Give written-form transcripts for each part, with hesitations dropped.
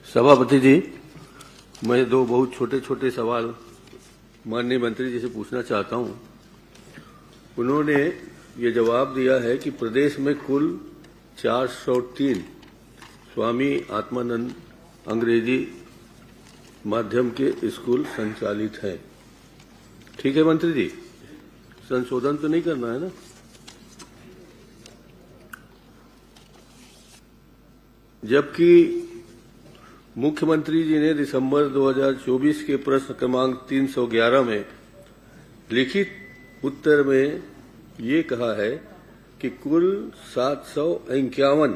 सभापति जी, मैं दो बहुत छोटे छोटे सवाल माननीय मंत्री जी से पूछना चाहता हूं। उन्होंने ये जवाब दिया है कि प्रदेश में कुल 403 स्वामी आत्मानंद अंग्रेजी माध्यम के स्कूल संचालित हैं। ठीक है मंत्री जी, संशोधन तो नहीं करना है ना? जबकि मुख्यमंत्री जी ने दिसंबर 2024 के प्रश्न क्रमांक 311 में लिखित उत्तर में ये कहा है कि कुल 751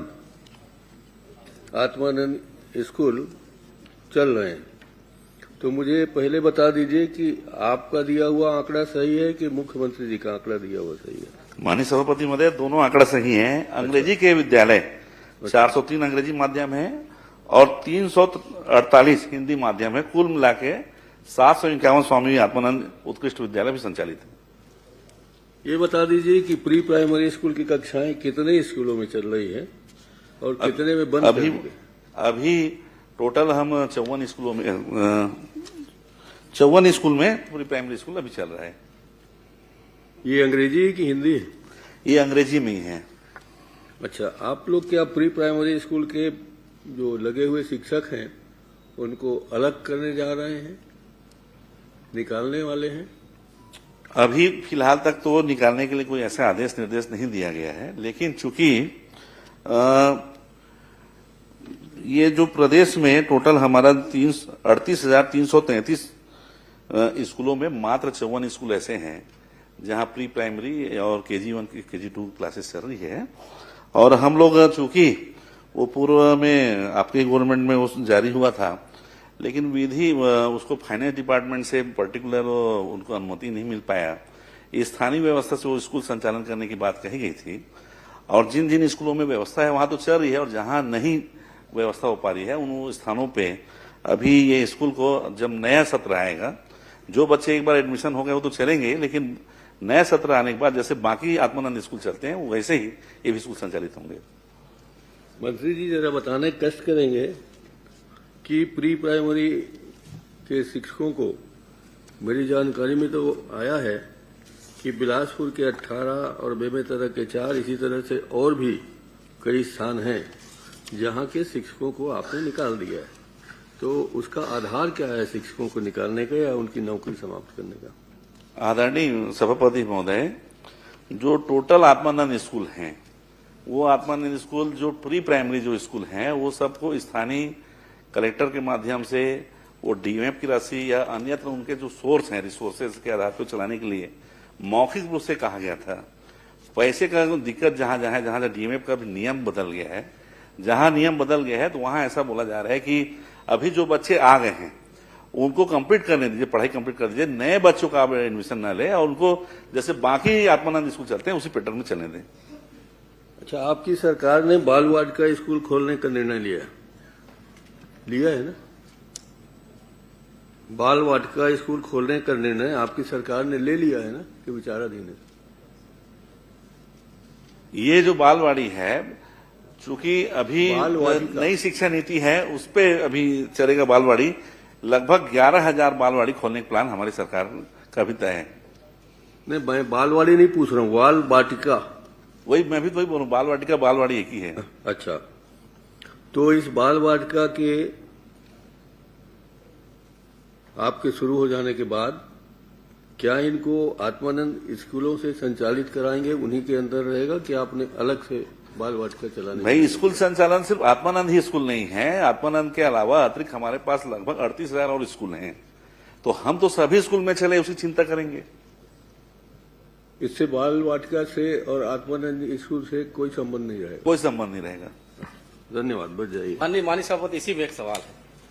आत्मानंद स्कूल चल रहे हैं। तो मुझे पहले बता दीजिए कि आपका दिया हुआ आंकड़ा सही है कि मुख्यमंत्री जी का आंकड़ा दिया हुआ सही है? माननीय सभापति महोदय, दोनों आंकड़ा सही है। अंग्रेजी के विद्यालय 403 अंग्रेजी माध्यम है और 348 हिंदी माध्यम है। कुल मिला के 751 स्वामी आत्मानंद उत्कृष्ट विद्यालय भी संचालित है। ये बता दीजिए कि प्री प्राइमरी स्कूल की कक्षाएं कितने स्कूलों में चल रही है और कितने में बंद करेंगे? अभी टोटल हम 54 स्कूलों में 54 स्कूल में प्री प्राइमरी स्कूल अभी चल रहा है। ये अंग्रेजी की हिंदी है? ये अंग्रेजी में ही है। अच्छा, आप लोग क्या प्री प्राइमरी स्कूल के जो लगे हुए शिक्षक हैं उनको अलग करने जा रहे हैं, निकालने वाले हैं? अभी फिलहाल तक तो निकालने के लिए कोई ऐसा आदेश निर्देश नहीं दिया गया है, लेकिन चूंकि ये जो प्रदेश में टोटल हमारा 38,333 स्कूलों में मात्र 54 स्कूल ऐसे हैं जहां प्री प्राइमरी और KG1 KG2 क्लासेस चल रही है। और हम लोग चूंकि वो पूर्व में आपके गवर्नमेंट में उस जारी हुआ था, लेकिन विधि उसको फाइनेंस डिपार्टमेंट से पर्टिकुलर उनको अनुमति नहीं मिल पाया। स्थानीय व्यवस्था से वो स्कूल संचालन करने की बात कही गई थी और जिन जिन स्कूलों में व्यवस्था है वहां तो चल रही है और जहां नहीं व्यवस्था हो पा रही है उन स्थानों पे अभी ये स्कूल को जब नया सत्र आएगा, जो बच्चे एक बार एडमिशन हो गए वो तो चलेंगे, लेकिन नया सत्र आने के बाद जैसे बाकी आत्मानंद स्कूल चलते हैं वैसे ही ये भी स्कूल संचालित होंगे। मंत्री जी जरा बताने कष्ट करेंगे कि प्री प्राइमरी के शिक्षकों को मेरी जानकारी में तो आया है कि बिलासपुर के 18 और बेमेतरा के 4, इसी तरह से और भी कई स्थान हैं जहां के शिक्षकों को आपने निकाल दिया है। तो उसका आधार क्या है शिक्षकों को निकालने का या उनकी नौकरी समाप्त करने का? आदरणीय सभापति महोदय, जो टोटल आत्मानंद स्कूल हैं वो आत्मानंद स्कूल जो प्री प्राइमरी जो स्कूल हैं वो सबको स्थानीय कलेक्टर के माध्यम से वो DMF की राशि या अन्यत्र उनके जो सोर्स हैं रिसोर्सेज के आधार पर चलाने के लिए मौखिक रूप से कहा गया था। पैसे का दिक्कत जहां DMF का भी नियम बदल गया है, जहां नियम बदल गया है तो वहां ऐसा बोला जा रहा है कि अभी जो बच्चे आ गए हैं उनको कंप्लीट करने दीजिए, पढ़ाई कंप्लीट कर दीजिए, नए बच्चों का आप एडमिशन न ले और उनको जैसे बाकी आत्मानंद स्कूल चलते हैं उसी पैटर्न में चलने दें। अच्छा, आपकी सरकार ने बाल वाटिका स्कूल खोलने का निर्णय लिया है ना? बाल वाटिका स्कूल खोलने का निर्णय आपकी सरकार ने ले लिया है ना कि विचाराधीन है? ये जो बालवाड़ी है, चूंकि अभी नई शिक्षा नीति है उस पे अभी चलेगा बालवाड़ी। लगभग 11,000 बालवाड़ी खोलने का प्लान हमारी सरकार का भी तय है। नहीं, मैं बालवाड़ी नहीं पूछ रहा हूँ, बाल वाटिका। वही मैं भी तो वही बोलूं, बाल वाटिका बालवाड़ी एक ही है। अच्छा, तो इस बाल वाटिका के आपके शुरू हो जाने के बाद क्या इनको आत्मानंद स्कूलों से संचालित कराएंगे, उन्हीं के अंदर रहेगा कि आपने अलग से बाल वाटिका चलाने? भाई, स्कूल संचालन सिर्फ आत्मानंद ही स्कूल नहीं है। आत्मानंद के अलावा अतिरिक्त हमारे पास लगभग 38,000 और स्कूल हैं, तो हम तो सभी स्कूल में चले उसी चिंता करेंगे। इससे बाल वाटिका से और आत्मानंद स्कूल से कोई संबंध नहीं रहेगा? कोई संबंध नहीं रहेगा। धन्यवाद, बच जाइए। माननीय सभापति, इसी में एक सवाल है।